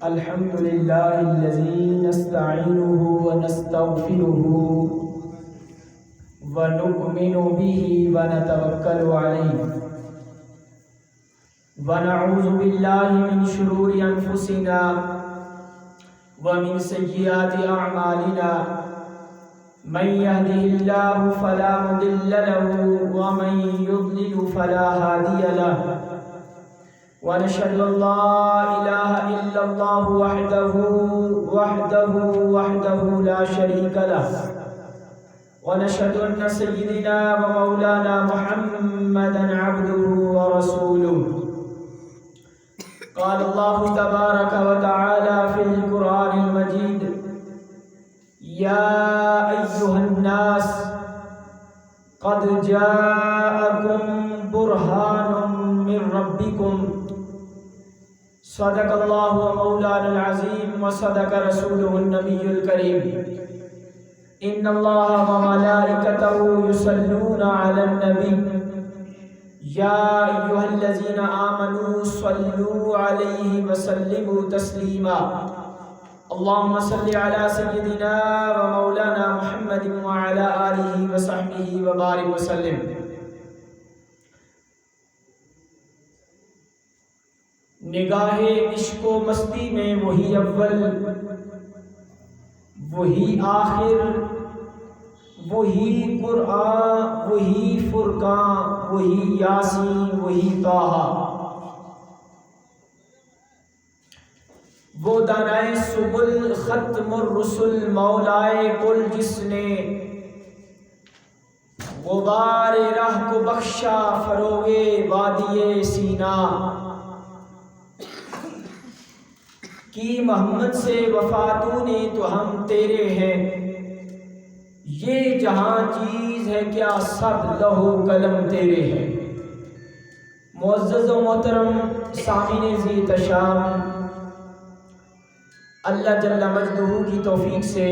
الحمد لله الذي نستعينه ونستغفره ونؤمن به ونتوكل عليه ونعوذ بالله من شرور أنفسنا ومن سيئات أعمالنا من يهده الله فلا مضل له ومن يضلل فلا هادي له ونشهد أن لا إله إلا الله وحده لا شريك له ونشهد أن سيدنا ومولانا محمدا عبده ورسوله قال الله تبارك وتعالى في القرآن المجيد يا أيها الناس قد جاءكم برهان من ربكم صدق الله مولانا العظيم وصدق رسوله النبي الكريم إن الله وملائكته يصلون على النبي يا أيها الذين آمنوا صلوا عليه وسلموا تسليما اللهم صل على سيدنا ومولانا محمد وعلى آله وصحبه وبارك وسلم. نگاہ عشق و مستی میں وہی اول وہی آخر وہی قرآن وہی فرقان وہی یاسین وہی طٰہٰ، وہ دانائے سبل ختم الرسل مولائے کل جس نے غبار راہ کو بخشا فروغ وادی سینا کی محمد سے وفاتوں نے تو ہم تیرے ہیں، یہ جہاں چیز ہے کیا سب لہو قلم تیرے ہیں. معزز و محترم سامعین ذی احتشام، اللہ جل مجدہ کی توفیق سے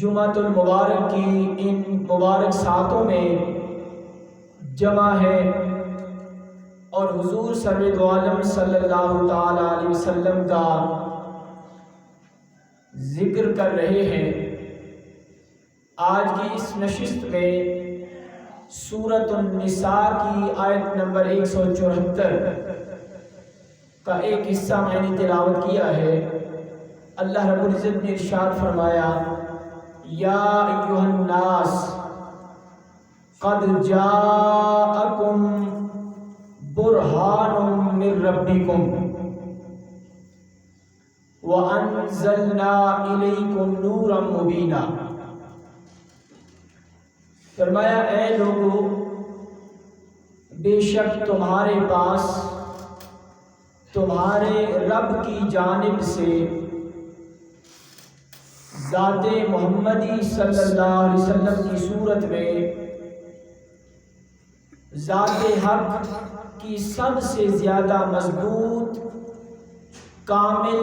جمعۃ المبارک کی ان مبارک ساعتوں میں جمع ہے اور حضور سرور دو عالم صلی اللہ تعالی علیہ وسلم کا ذکر کر رہے ہیں. آج کی اس نشست میں سورۃ النساء کی آیت نمبر 174 کا ایک حصہ میں نے تلاوت کیا ہے. اللہ رب العزت نے ارشاد فرمایا یا ایھا الناس قد جاءکم برہان من ربکم وانزلنا الیکم نورا مبینا. فرمایا اے لوگو، بے شک تمہارے پاس تمہارے رب کی جانب سے ذات محمدی صلی اللہ علیہ وسلم کی صورت میں ذات حق کی سب سے زیادہ مضبوط، کامل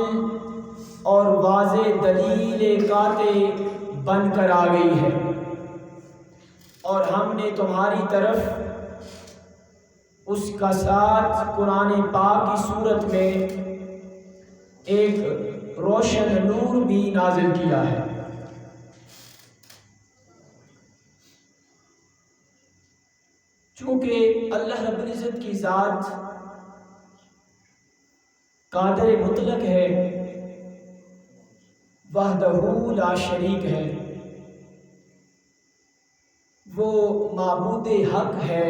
اور واضح دلیل قاطع بن کر آ گئی ہے، اور ہم نے تمہاری طرف اس کا ساتھ قرآن پاک کی صورت میں ایک روشن نور بھی نازل کیا ہے. چونکہ اللہ رب العزت کی ذات قادر مطلق ہے، وحدہ لا شریک ہے، وہ معبود حق ہے،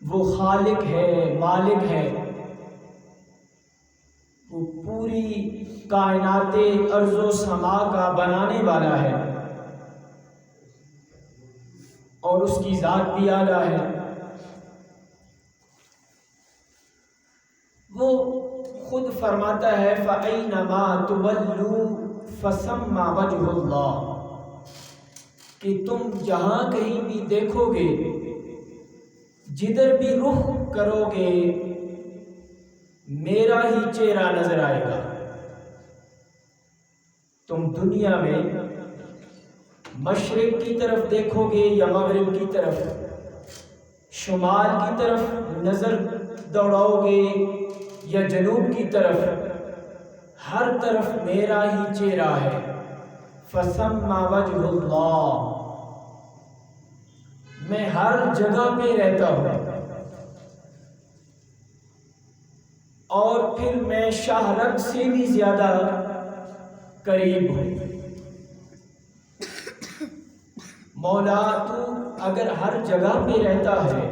وہ خالق ہے، مالک ہے، وہ پوری کائنات ارض و سما کا بنانے والا ہے، اور اس کی ذات بھی اعلیٰ ہے. وہ خود فرماتا ہے فَأَيْنَمَا تُوَلُّوا فَثَمَّ وَجْهُ اللَّهِ، کہ تم جہاں کہیں بھی دیکھو گے، جدھر بھی رخ کرو گے، میرا ہی چہرہ نظر آئے گا. تم دنیا میں مشرق کی طرف دیکھو گے یا مغرب کی طرف، شمال کی طرف نظر دوڑاؤ گے یا جنوب کی طرف، ہر طرف میرا ہی چہرہ ہے۔ فثم وجہ اللہ، میں ہر جگہ پہ رہتا ہوں، اور پھر میں شاہ رگ سے بھی زیادہ قریب ہوں۔ مولا تو اگر ہر جگہ پہ رہتا ہے،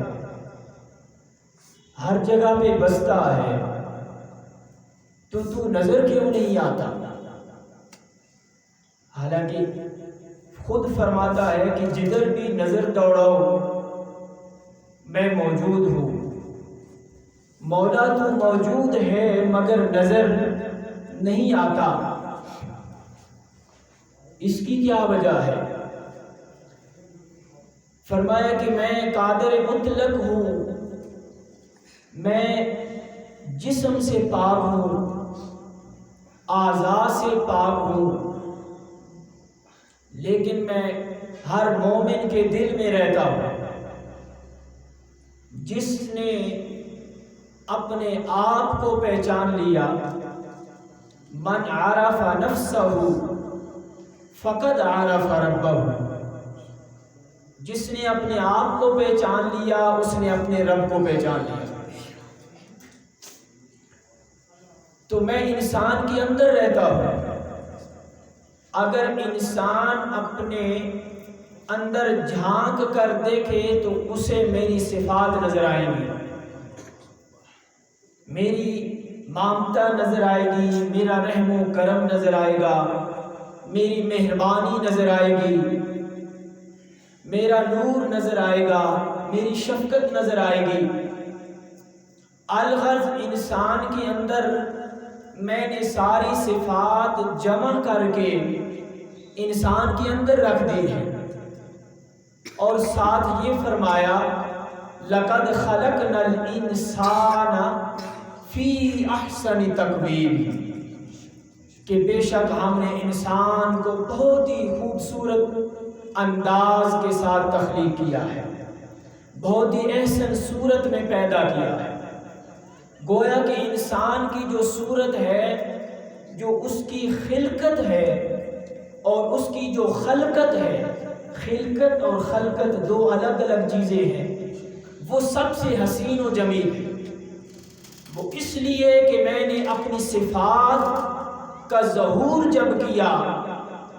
ہر جگہ پہ بستا ہے، تو نظر کیوں نہیں آتا؟ حالانکہ خود فرماتا ہے کہ جدھر بھی نظر دوڑاؤ میں موجود ہوں۔ مولا تو موجود ہے مگر نظر نہیں آتا، اس کی کیا وجہ ہے؟ فرمایا کہ میں قادر مطلق ہوں، میں جسم سے پاک ہوں، اعضاء سے پاک ہوں، لیکن میں ہر مومن کے دل میں رہتا ہوں۔ جس نے اپنے آپ کو پہچان لیا، من عرف نفسہ فقد عرف ربہ، جس نے اپنے آپ کو پہچان لیا اس نے اپنے رب کو پہچان لیا۔ تو میں انسان کے اندر رہتا ہوں، اگر انسان اپنے اندر جھانک کر دیکھے تو اسے میری صفات نظر آئیں گی، میری ممتا نظر آئے گی، میرا رحم و کرم نظر آئے گا، میری مہربانی نظر آئے گی، میرا نور نظر آئے گا، میری شفقت نظر آئے گی۔ الغرض انسان کے اندر میں نے ساری صفات جمع کر کے انسان کے اندر رکھ دی ہے، اور ساتھ یہ فرمایا لَقَدْ خَلَقْنَا الْإِنسَانَ فِي أَحْسَنِ تَقْوِيمٍ، کہ بے شک ہم نے انسان کو بہت ہی خوبصورت انداز کے ساتھ تخلیق کیا ہے، بہت ہی احسن صورت میں پیدا کیا ہے۔ گویا کہ انسان کی جو صورت ہے، جو اس کی خلقت ہے اور اس کی جو خلقت ہے، خلقت اور خلقت دو الگ الگ چیزیں ہیں، وہ سب سے حسین و جمیل ہے۔ وہ اس لیے کہ میں نے اپنی صفات کا ظہور جب کیا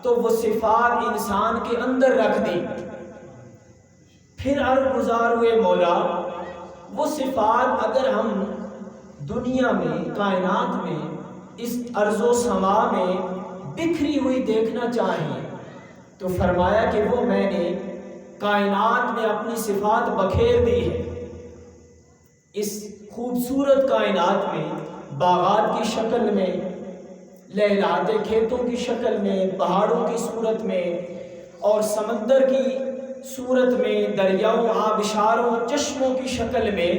تو وہ صفات انسان کے اندر رکھ دی۔ پھر عرض گزار ہوئے مولا، وہ صفات اگر ہم دنیا میں، کائنات میں، اس ارض و سما میں بکھری ہوئی دیکھنا چاہیں تو فرمایا کہ وہ میں نے کائنات میں اپنی صفات بکھیر دی ہے۔ اس خوبصورت کائنات میں باغات کی شکل میں، لہلاتے کھیتوں کی شکل میں، پہاڑوں کی صورت میں اور سمندر کی صورت میں، دریاؤں، آبشاروں، چشموں کی شکل میں،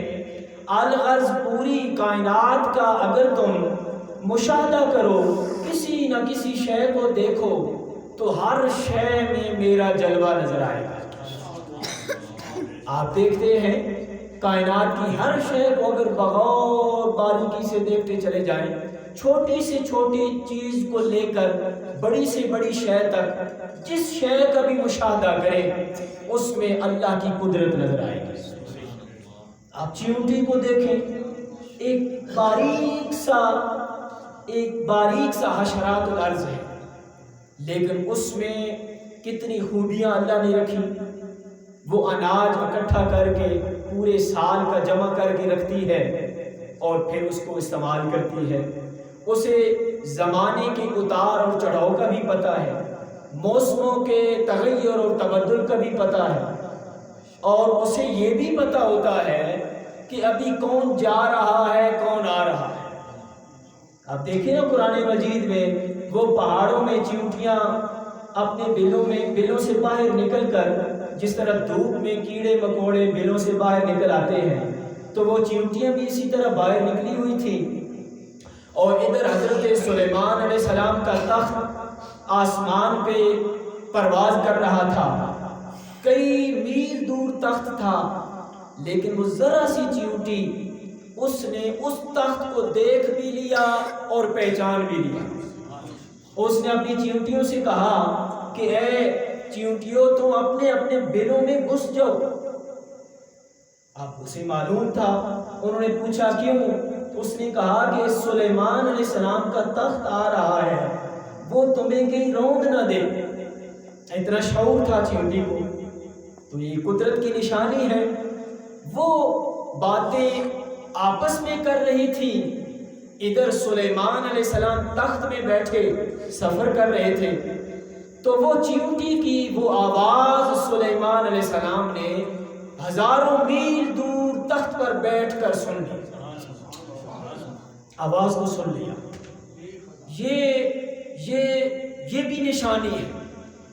الغرض پوری کائنات کا اگر تم مشاہدہ کرو، کسی نہ کسی شے کو دیکھو تو ہر شے میں میرا جلوہ نظر آئے گا۔ آپ دیکھتے ہیں کائنات کی ہر شے کو اگر بغور باریکی سے دیکھتے چلے جائیں، چھوٹی سے چھوٹی چیز کو لے کر بڑی سے بڑی شے تک، جس شے کا بھی مشاہدہ کریں اس میں اللہ کی قدرت نظر آئے گی۔ آپ چیونٹی کو دیکھیں، ایک باریک سا حشرات الارض ہے، لیکن اس میں کتنی خوبیاں اللہ نے رکھی۔ وہ اناج اکٹھا کر کے پورے سال کا جمع کر کے رکھتی ہے اور پھر اس کو استعمال کرتی ہے۔ اسے زمانے کے اتار اور چڑھاؤ کا بھی پتہ ہے، موسموں کے تغیر اور تبدل کا بھی پتہ ہے، اور اسے یہ بھی پتہ ہوتا ہے کہ ابھی کون جا رہا ہے، کون آ رہا ہے۔ آپ دیکھیں نا قرآن مجید میں وہ پہاڑوں میں چیونٹیاں اپنے بلوں سے باہر نکل کر، جس طرح دھوپ میں کیڑے مکوڑے بلوں سے باہر نکل آتے ہیں، تو وہ چیونٹیاں بھی اسی طرح باہر نکلی ہوئی تھی۔ اور ادھر حضرت سلیمان علیہ السلام کا تخت آسمان پہ پرواز کر رہا تھا، کئی میل دور تخت تھا، لیکن وہ ذرا سی چیونٹی اس نے اس تخت کو دیکھ بھی لیا اور پہچان بھی لیا۔ اس نے اپنی چیونٹیوں سے کہا کہ اے چیونٹیوں تم اپنے اپنے بلوں میں گھس جاؤ۔ اب اسے معلوم تھا، انہوں نے پوچھا کیوں؟ اس نے کہا کہ سلیمان علیہ السلام کا تخت آ رہا ہے، وہ تمہیں کہیں روند نہ دے۔ اتنا شعور تھا چیونٹی کو، تو یہ قدرت کی نشانی ہے۔ وہ باتیں آپس میں کر رہی تھی، ادھر سلیمان علیہ السلام تخت میں بیٹھے سفر کر رہے تھے، تو وہ چیونٹی کی وہ آواز سلیمان علیہ السلام نے ہزاروں میل دور تخت پر بیٹھ کر سن لی، آواز کو سن لیا۔ یہ بھی نشانی ہے،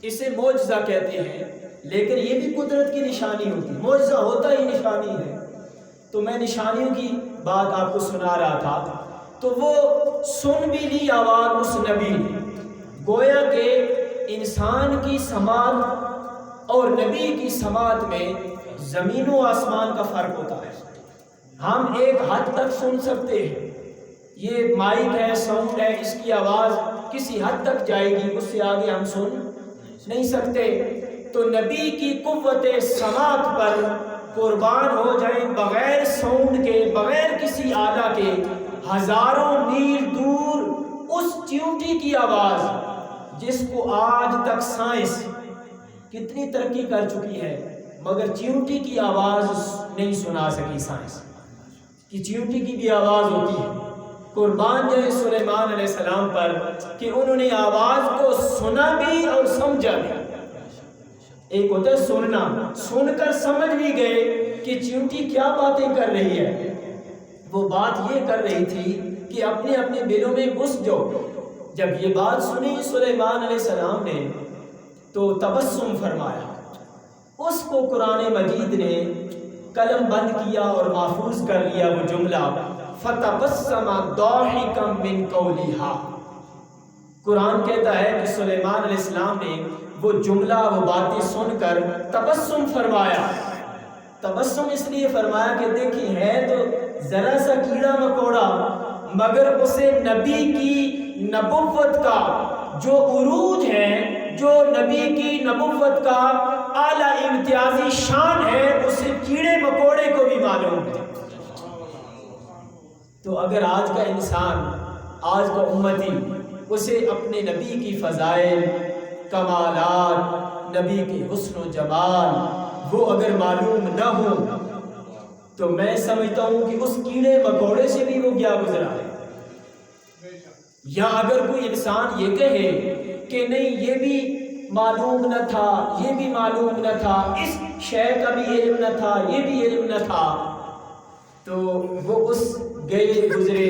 اسے معجزہ کہتے ہیں، لیکن یہ بھی قدرت کی نشانی ہوتی ہے۔ معجزہ ہوتا ہی نشانی ہے۔ تو میں نشانیوں کی بات آپ کو سنا رہا تھا، تو وہ سن بھی لی آواز اس نبی نے۔ گویا کہ انسان کی سماعت اور نبی کی سماعت میں زمین و آسمان کا فرق ہوتا ہے۔ ہم ایک حد تک سن سکتے ہیں، یہ مائک ہے، ساؤنڈ ہے، اس کی آواز کسی حد تک جائے گی، اس سے آگے ہم سن نہیں سکتے۔ تو نبی کی قوت سماعت پر قربان ہو جائیں، بغیر ساؤنڈ کے، بغیر کسی آلہ کے، ہزاروں میل دور اس چیونٹی کی آواز، جس کو آج تک سائنس کتنی ترقی کر چکی ہے، مگر چیونٹی کی آواز نہیں سنا سکی سائنس، کہ چیونٹی کی بھی آواز ہوتی ہے۔ قربان جائے سلیمان علیہ السلام پر کہ انہوں نے آواز کو سنا بھی اور سمجھا بھی۔ ایک ہوتا ہے سننا، سن کر سمجھ بھی گئے کہ چیونٹی کیا باتیں کر رہی ہے۔ وہ بات یہ کر رہی تھی کہ اپنے اپنے بلوں میں گھس جاؤ۔ جب یہ بات سنی سلیمان علیہ السلام نے تو تبسم فرمایا۔ اس کو قرآن مجید نے قلم بند کیا اور محفوظ کر لیا وہ جملہ فَتَبَسَّمَ ضَاحِكًا مِّن قَوْلِهَا۔ قرآن کہتا ہے کہ سلیمان علیہ السلام نے وہ جملہ، وہ باتیں سن کر تبسم فرمایا۔ تبسم اس لیے فرمایا کہ دیکھیں ہے تو ذرا سا کیڑا مکوڑا، مگر اسے نبی کی نبوت کا جو عروج ہے، جو نبی کی نبوت کا اعلیٰ امتیازی شان ہے، اسے کیڑے مکوڑے کو بھی معلوم ہے۔ تو اگر آج کا انسان، آج کا امتی، اسے اپنے نبی کی فضائل، کمالات، نبی کے حسن و جمال وہ اگر معلوم نہ ہو، تو میں سمجھتا ہوں کہ اس کیڑے مکوڑے سے بھی وہ کیا گزرا ہے۔ یا اگر کوئی انسان یہ کہے کہ نہیں یہ بھی معلوم نہ تھا، یہ بھی معلوم نہ تھا، اس شے کا بھی علم نہ تھا، یہ بھی علم نہ تھا، تو وہ اس گئے گزرے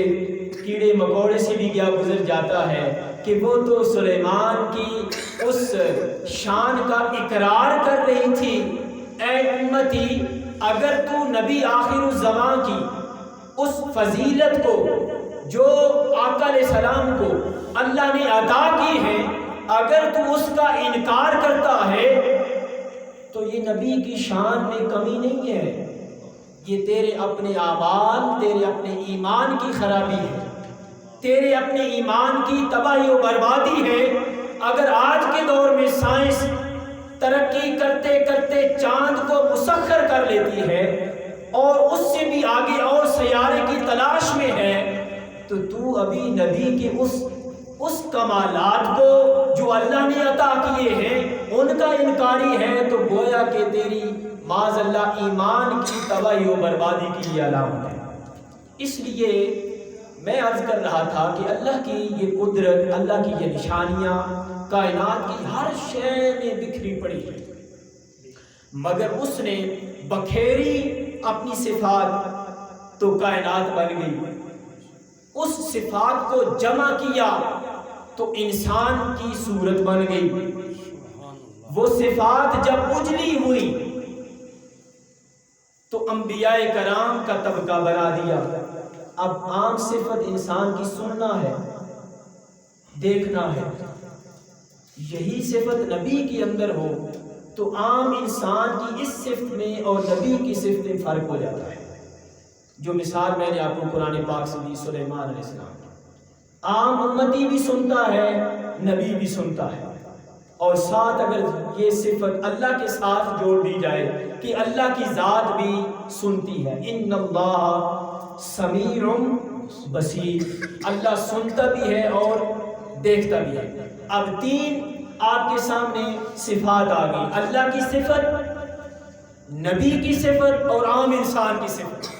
کیڑے مکوڑے سے بھی کیا گزر جاتا ہے کہ وہ تو سلیمان کی اس شان کا اقرار کر رہی تھی۔ اے امتی، اگر تو نبی آخر الزمان کی اس فضیلت کو جو آقا علیہ السلام کو اللہ نے عطا کی ہے، اگر تو اس کا انکار کرتا ہے تو یہ نبی کی شان میں کمی نہیں ہے، یہ تیرے اپنے اعمال، تیرے اپنے ایمان کی خرابی ہے، تیرے اپنے ایمان کی تباہی و بربادی ہے۔ اگر آج کے دور میں سائنس ترقی کرتے کرتے چاند کو مسخر کر لیتی ہے اور اس سے بھی آگے اور سیارے کی تلاش میں ہے، تو ابھی نبی کے اس کمالات کو جو اللہ نے عطا کیے ہیں ان کا انکاری ہے، تو گویا کہ تیری معاذ اللہ ایمان کی تباہی و بربادی کی یہ علامت ہے۔ اس لیے میں عرض کر رہا تھا کہ اللہ کی یہ قدرت، اللہ کی یہ نشانیاں کائنات کی ہر شے میں بکھری پڑی ہے، مگر اس نے بکھیری اپنی صفات تو کائنات بن گئی، اس صفات کو جمع کیا تو انسان کی صورت بن گئی۔ وہ صفات جب اجلی ہوئی تو انبیاء کرام کا طبقہ بنا دیا۔ اب عام صفت انسان کی سننا ہے، دیکھنا ہے، یہی صفت نبی کے اندر ہو تو عام انسان کی اس صفت میں اور نبی کی صفت میں فرق ہو جاتا ہے۔ جو مثال میں نے آپ کو قرآن پاک سے دی سلیمان علیہ السلام کی، عام امتی بھی سنتا ہے، نبی بھی سنتا ہے، اور ساتھ اگر یہ صفت اللہ کے ساتھ جوڑ دی جائے کہ اللہ کی ذات بھی سنتی ہے، ان اللہ سمیع بصیر، اللہ سنتا بھی ہے اور دیکھتا بھی ہے۔ اب تین آپ کے سامنے صفات آ گئی، اللہ کی صفت، نبی کی صفت اور عام انسان کی صفت۔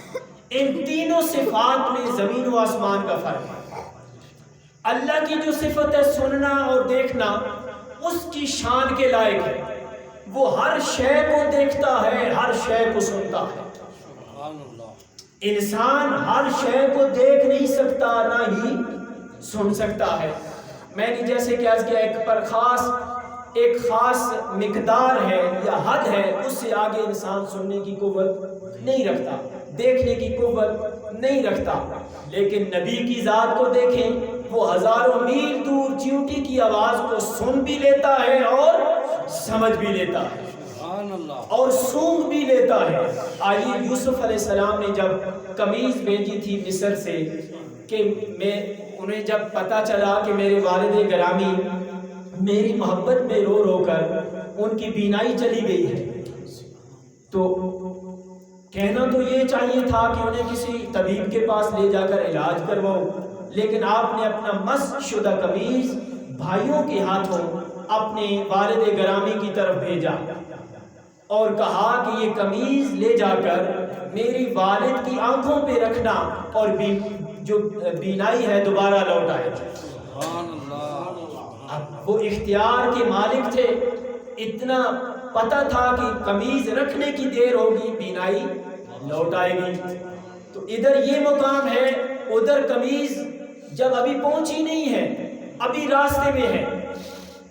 ان تینوں صفات میں زمین و آسمان کا فرق ہے۔ اللہ کی جو صفت ہے سننا اور دیکھنا، اس کی شان کے لائق ہے، وہ ہر شے کو دیکھتا ہے، ہر شے کو سنتا ہے۔ انسان ہر شے کو دیکھ نہیں سکتا، نہ ہی سن سکتا ہے۔ میں نے جیسے کہ عرض کیا ایک خاص مقدار ہے یا حد ہے، اس سے آگے انسان سننے کی قوت نہیں رکھتا، دیکھنے کی قوت نہیں رکھتا۔ لیکن نبی کی ذات کو دیکھیں، وہ ہزاروں میل دور چیونٹی کی آواز کو سن بھی لیتا ہے اور سمجھ بھی لیتا ہے اور سونگ بھی لیتا ہے۔ آئیے یوسف علیہ السلام نے جب قمیض بھیجی تھی مصر سے، کہ انہیں جب پتہ چلا کہ میرے والد گرامی میری محبت میں رو رو کر ان کی بینائی چلی گئی ہے، تو کہنا تو یہ چاہیے تھا کہ انہیں کسی طبیب کے پاس لے جا کر علاج کرواؤ، لیکن آپ نے اپنا مسح شدہ قمیض بھائیوں کے ہاتھوں اپنے والد گرامی کی طرف بھیجا اور کہا کہ یہ قمیض لے جا کر میری والد کی آنکھوں پہ رکھنا اور جو بینائی ہے دوبارہ لوٹ آئے۔ اب وہ اختیار کے مالک تھے، اتنا پتہ تھا کہ قمیض رکھنے کی دیر ہوگی، بینائی لوٹ آئے گی۔ تو ادھر یہ مقام ہے، ادھر قمیض جب ابھی پہنچی نہیں ہے، ابھی راستے میں ہے،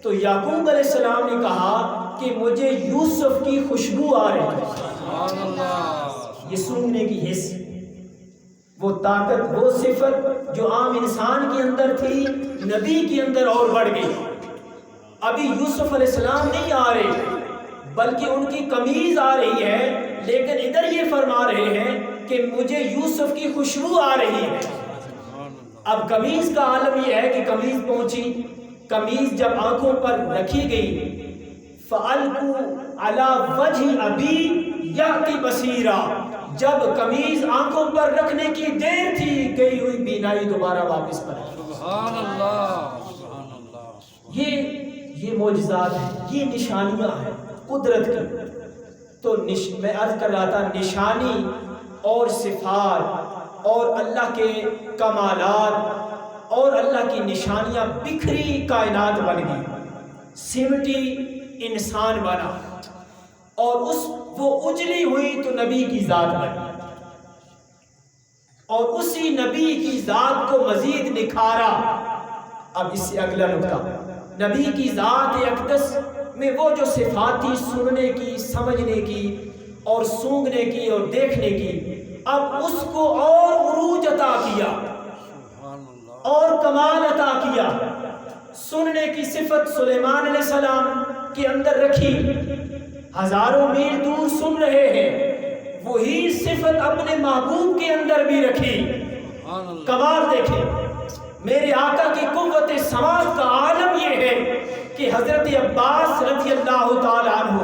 تو یعقوب علیہ السلام نے کہا کہ مجھے یوسف کی خوشبو آ رہی ہے۔ یہ سونگنے کی حس، وہ طاقت، وہ صفت جو عام انسان کے اندر تھی، نبی کے اندر اور بڑھ گئی۔ ابھی یوسف علیہ السلام نہیں آ رہے بلکہ ان کی قمیض آ رہی ہے، لیکن ادھر یہ فرما رہے ہیں کہ مجھے یوسف کی خوشبو آ رہی ہے۔ اب قمیض کا عالم یہ ہے کہ قمیض پہنچی، قمیض جب آنکھوں پر رکھی گئی، فَأَلْقُوا عَلَى وَجْهِ أَبِي يَأْتِ بَصِيرًا، جب قمیض آنکھوں پر رکھنے کی دیر تھی، گئی ہوئی بینائی دوبارہ واپس پر آئی۔ سبحان اللہ، سبحان اللہ۔ یہ معجزات ہیں، یہ نشانیاں ہیں قدرت کی۔ تو میں عرض کر رہا تھا، نشانی اور صفات اور اللہ کے کمالات اور اللہ کی نشانیاں بکھری کائنات بن گئی، سمٹی انسان بنا، اور وہ اجلی ہوئی تو نبی کی ذات بنی، اور اسی نبی کی ذات کو مزید نکھارا۔ اب اس سے اگلا نکتہ، نبی کی ذات اقدس میں وہ جو صفات تھی، سننے کی، سمجھنے کی اور سونگنے کی اور دیکھنے کی، اب اس کو اور عروج عطا کیا اور کمال عطا کیا۔ سننے کی صفت سلیمان علیہ السلام کے اندر رکھی، ہزاروں میل دور سن رہے ہیں، وہی صفت اپنے محبوب کے اندر بھی رکھی۔ کمال دیکھیں، میرے آقا کی قوت سماعت کا عالم یہ ہے کہ حضرت عباس رضی اللہ تعالیٰ عنہ،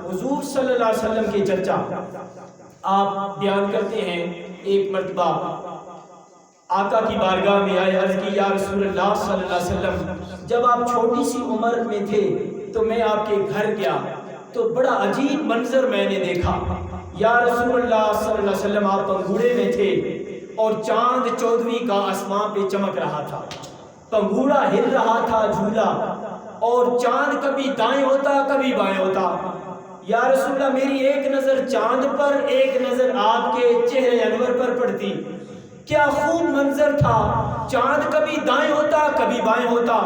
حضور صلی اللہ علیہ وسلم کے چچا، آپ بیان کرتے ہیں ایک مرتبہ آقا کی بارگاہ میں آئے، عرض کی یا رسول اللہ صلی اللہ علیہ وسلم، جب آپ چھوٹی سی عمر میں تھے تو میں آپ کے گھر گیا تو بڑا عجیب منظر میں نے دیکھا۔ یا رسول اللہ صلی اللہ علیہ وسلم، آپ پنگھوڑے میں تھے اور چاند 14ویں کا آسمان پہ چمک رہا تھا، پنگھوڑا ہل رہا تھا جھولا، اور چاند کبھی دائیں ہوتا کبھی بائیں ہوتا۔ یا رسول اللہ، میری ایک نظر چاند پر، ایک نظر آپ کے چہرے انور پر پڑتی، کیا خوب منظر تھا، چاند کبھی دائیں ہوتا کبھی بائیں ہوتا۔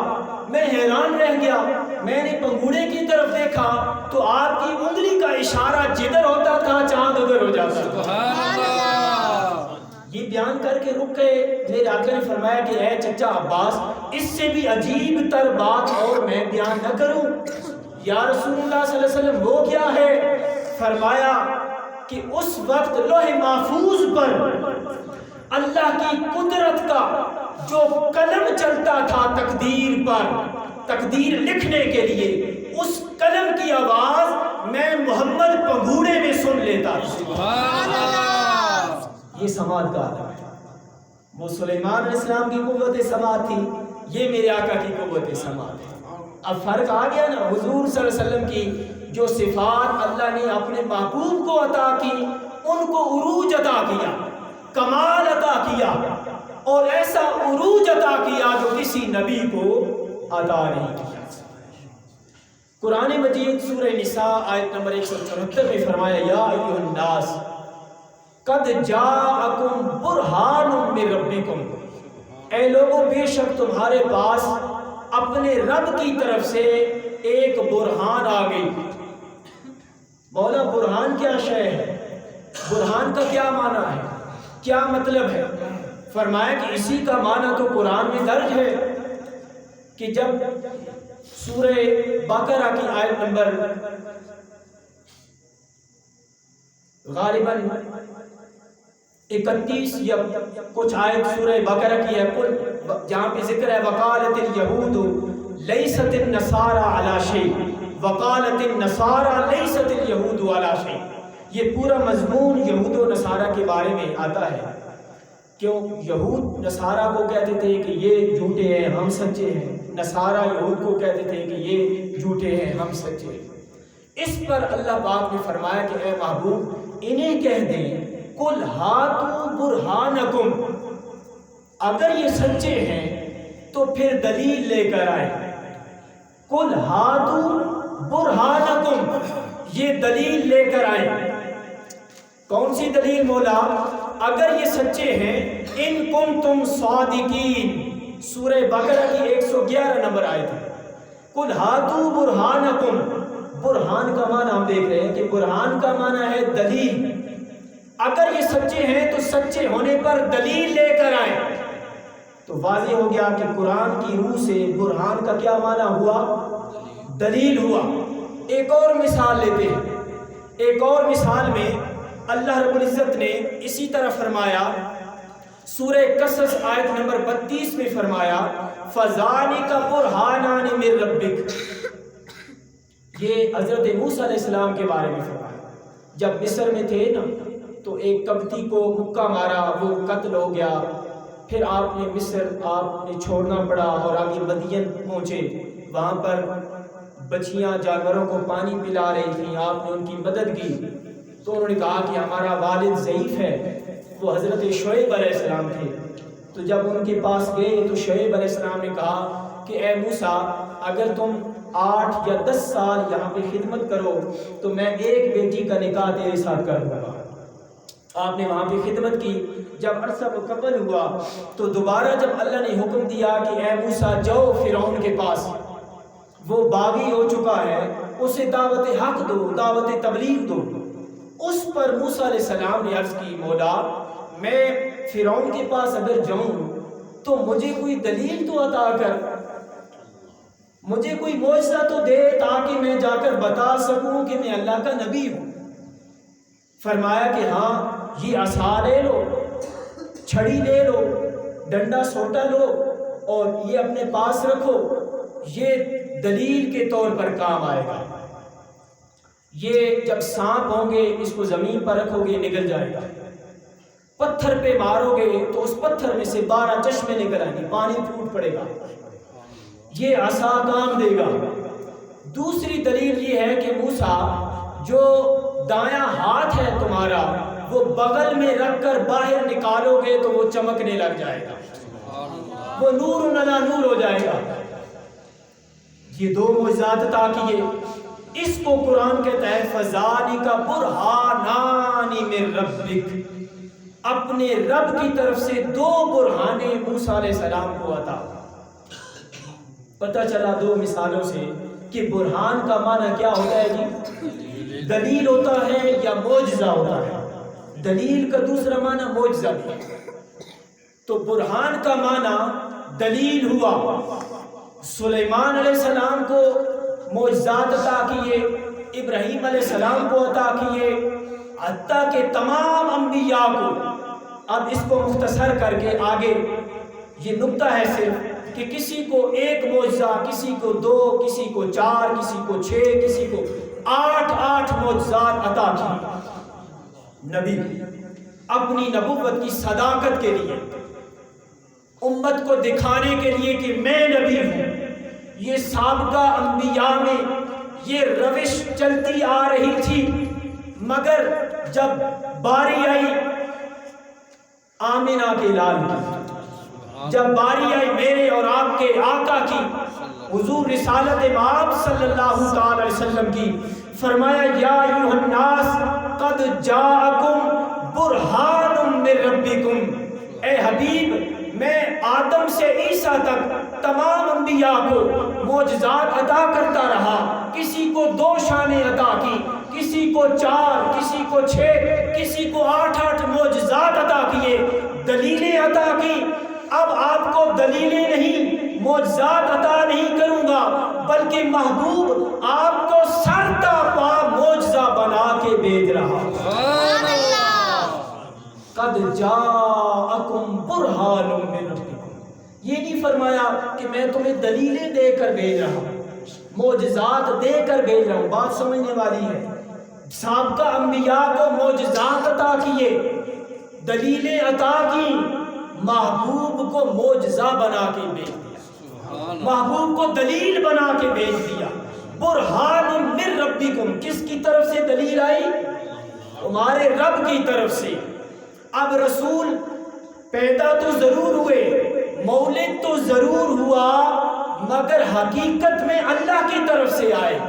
میں حیران رہ گیا، میں نے پنگھوڑے کی طرف دیکھا تو آپ کی انگلی کا اشارہ جدھر ہوتا تھا چاند ادھر ہو جاتا تھا۔ یہ بیان کر کے رک گئے۔ میرے آقا نے فرمایا کہ اے چچا عباس، اس سے بھی عجیب تر بات اور میں بیان نہ کروں؟ یا رسول اللہ صلی اللہ علیہ وسلم، وہ کیا ہے؟ فرمایا کہ اس وقت لوح محفوظ پر اللہ کی قدرت کا جو قلم چلتا تھا تقدیر پر، تقدیر لکھنے کے لیے، اس قلم کی آواز میں محمد پنگھوڑے میں سن لیتا تھا۔ یہ سماعت کا عالم ہے۔ وہ سلیمان علیہ السلام کی قوت سماعت تھی، یہ میرے آقا کی قوت سماعت ہے۔ اب فرق آ گیا نا، حضور صلی اللہ علیہ وسلم کی جو صفات اللہ نے اپنے محبوب کو عطا کی، ان کو عروج عطا کیا، کمال عطا کیا، اور ایسا عروج عطا کیا جو کسی نبی کو عطا نہیں کیا۔ قرآن مجید سورہ نساء آیت نمبر 174 میں فرمایا، یا ایھا الناس قد جاءکم برہان من ربکم، اے لوگوں بے شک تمہارے پاس اپنے رب کی طرف سے ایک برہان آ گئی۔ مولا برہان کیا شے ہے؟ برہان کا کیا معنی ہے؟ کیا مطلب ہے؟ فرمایا کہ اسی کا معنی تو قرآن میں درج ہے کہ جب سورہ بقرہ کی آیت نمبر غالباً 31 یا کچھ آیت سورہ بقرہ کی ہے، جہاں پہ ذکر ہے وقالت الیہود لیست النصارى علی شیء، وقالت النصارى لیست الیہود علی شیء۔ یہ پورا مضمون یہود و نصارہ کے بارے میں آتا ہے۔ کیوں یہود نصارہ کو کہتے تھے کہ یہ جھوٹے ہیں ہم سچے ہیں، نصارہ یہود کو کہتے تھے کہ یہ جھوٹے ہیں ہم سچے ہیں۔ اس پر اللہ پاک نے فرمایا کہ اے محبوب انہیں کہہ دیں قل ہاتوا برہانکم، اگر یہ سچے ہیں تو پھر دلیل لے کر آئیں۔ قل ہاتوا برہانکم، یہ دلیل لے کر آئیں۔ کون سی دلیل مولا؟ اگر یہ سچے ہیں، ان کنتم صادقین، سورہ بقرہ کی 111 نمبر آیت ہے۔ قل ہاتوا برہانکم، برہان کا معنی ہم دیکھ رہے ہیں کہ برہان کا معنی ہے دلیل۔ اگر یہ سچے ہیں تو سچے ہونے پر دلیل لے کر آئیں۔ تو واضح ہو گیا کہ قرآن کی روح سے برہان کا کیا معنی ہوا؟ دلیل ہوا۔ ایک اور مثال لیتے ہیں۔ ایک اور مثال میں اللہ رب العزت نے اسی طرح فرمایا، سورہ قصص آیت نمبر 32 میں فرمایا فَذَلِكَ بُرْهَانَانِ مِن رَبِّكَ، یہ حضرت موسیٰ علیہ السلام کے بارے میں فرمایا۔ جب مصر میں تھے نا تو ایک کبتی کو مکہ مارا، وہ قتل ہو گیا، پھر آپ نے مصر آپ نے چھوڑنا پڑا اور آگے مدین پہنچے، وہاں پر بچیاں جانوروں کو پانی پلا رہی تھیں، آپ نے ان کی مدد کی۔ تو انہوں نے کہا کہ ہمارا والد ضعیف ہے، وہ حضرت شعیب علیہ السلام تھے۔ تو جب ان کے پاس گئے تو شعیب علیہ السلام نے کہا کہ اے موسیٰ اگر تم 8 یا 10 سال یہاں پہ خدمت کرو تو میں ایک بیٹی کا نکاح تیرے ساتھ کر دوں گا۔ آپ نے وہاں پہ خدمت کی، جب عرصہ مکمل ہوا تو دوبارہ جب اللہ نے حکم دیا کہ اے موسیٰ جاؤ فرعون کے پاس، وہ باغی ہو چکا ہے، اسے دعوت حق دو، دعوت تبلیغ دو۔ اس پر موسیٰ علیہ السلام نے عرض کی مولا میں فرعون کے پاس اگر جاؤں تو مجھے کوئی دلیل تو عطا کر، مجھے کوئی معجزہ تو دے تاکہ میں جا کر بتا سکوں کہ میں اللہ کا نبی ہوں۔ فرمایا کہ ہاں یہ عصا لے لو، چھڑی لے لو، ڈنڈا سوٹا لو اور یہ اپنے پاس رکھو، یہ دلیل کے طور پر کام آئے گا۔ یہ جب سانپ ہوں گے اس کو زمین پر رکھو گے نکل جائے گا، پتھر پہ مارو گے تو اس پتھر میں سے 12 چشمے نکل آئیں گے، پانی پھوٹ پڑے گا، یہ عصا کام دے گا۔ دوسری دلیل یہ ہے کہ موسیٰ جو دایاں ہاتھ ہے تمہارا وہ بغل میں رکھ کر باہر نکالو گے تو وہ چمکنے لگ جائے گا، وہ نور علی نور ہو جائے گا۔ یہ 2 معجزات عطا کیے۔ اس کو قرآن کہتا ہے فَذَلِكَ بُرْهَانَانِ مِن رَبِّكَ، اپنے رب کی طرف سے 2 برہانے موسیٰ علیہ السلام کو عطا۔ پتہ چلا 2 مثالوں سے کہ برہان کا معنی کیا ہوتا ہے جی؟ دلیل ہوتا ہے یا معجزہ ہوتا ہے۔ دلیل کا دوسرا معنی معجزہ بھی ہے۔ تو برہان کا معنی دلیل ہوا۔ سلیمان علیہ السلام کو معجزات عطا کیے، ابراہیم علیہ السلام کو عطا کیے، حتیٰ کہ تمام انبیاء کو اب اس کو مختصر کر کے آگے یہ نکتہ ہے صرف کہ کسی کو ایک معجزہ، کسی کو 2، کسی کو 4، کسی کو 6، کسی کو 8 معجزات عطا کی۔ نبی اپنی نبوت کی صداقت کے لیے، امت کو دکھانے کے لیے کہ میں نبی ہوں۔ یہ سابقہ انبیاء میں یہ روش چلتی آ رہی تھی، مگر جب باری آئی آمینہ کے لال کی، جب باری آئی میرے اور آپ کے آقا کی، حضور رسالت مآب صلی اللہ تعالی علیہ وسلم کی، فرمایا یا ایھا الناس قد جاءکم برہان من ربکم۔ اے حبیب، میں آدم سے عیسیٰ تک تمام انبیاء کو معجزات عطا کرتا رہا، کسی کو 2 شانیں عطا کی، کسی کو 4، کسی کو 6، کسی کو 8 معجزات عطا کیے، دلیلیں عطا کی۔ اب آپ کو دلیلیں نہیں، معجزات عطا نہیں کروں گا، بلکہ محبوب آپ کو سر تا پا معجزہ بنا کے بھیج رہا ہوں۔ قد جاءکم برہان من ربکم، یہ نہیں فرمایا کہ میں تمہیں دلیلیں دے کر بھیج رہا ہوں، معجزات دے کر بھیج رہا ہوں۔ بات سمجھنے والی ہے۔ سابقہ انبیاء کو معجزات عطا کیے، دلیلیں عطا کی، محبوب کو معجزہ بنا کے بھیج دیا، محبوب کو دلیل بنا کے بھیج دیا۔ برہان من ربکم، کس کی طرف سے دلیل آئی؟ تمہارے رب کی طرف سے۔ اب رسول پیدا تو ضرور ہوئے، مولد تو ضرور ہوا، مگر حقیقت میں اللہ کی طرف سے آئے۔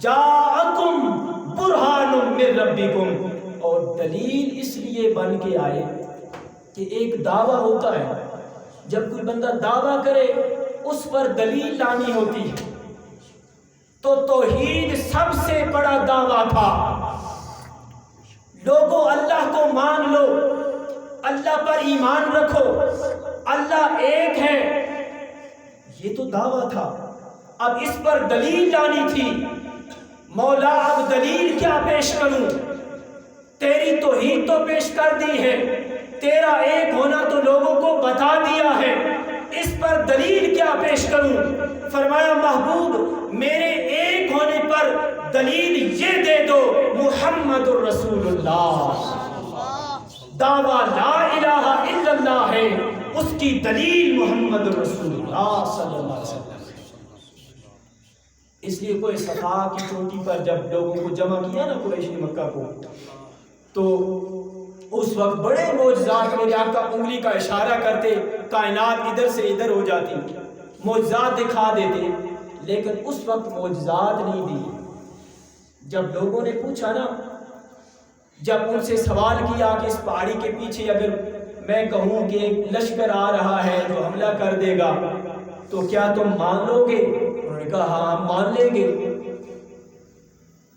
جاءکم برہان من ربکم، اور دلیل اس لیے بن کے آئے کہ ایک دعویٰ ہوتا ہے، جب کوئی بندہ دعویٰ کرے اس پر دلیل لانی ہوتی ہے۔ تو توحید سب سے بڑا دعویٰ تھا، لوگوں اللہ کو مان لو، اللہ پر ایمان رکھو، اللہ ایک ہے، یہ تو دعویٰ تھا۔ اب اس پر دلیل لانی تھی۔ مولا اب دلیل کیا پیش کروں؟ تیری توحید تو پیش کر دی ہے، تیرا ایک ہونا تو لوگوں کو بتا دیا ہے، اس پر دلیل کیا پیش کروں؟ فرمایا محبوب میرے ایک ہونے پر دلیل یہ دے دو، محمد الرسول اللہ، دعویٰ لا الہ الا اللہ ہے، اس کی دلیل محمد الرسول اللہ صلی اللہ علیہ وسلم۔ اس لیے کوئی صفا کی چوٹی پر جب لوگوں کو جمع کیا نا قریش مکہ کو، تو اس وقت بڑے معجزات میرے آقا انگلی کا اشارہ کرتے، کائنات ادھر سے ادھر ہو جاتی، معجزات دکھا دیتے، لیکن اس وقت معجزات نہیں دی۔ جب لوگوں نے پوچھا نا، جب ان سے سوال کیا کہ اس پہاڑی کے پیچھے اگر میں کہوں کہ ایک لشکر آ رہا ہے جو حملہ کر دے گا تو کیا تم مان لو گے؟ انہوں نے کہا ہاں مان لیں گے۔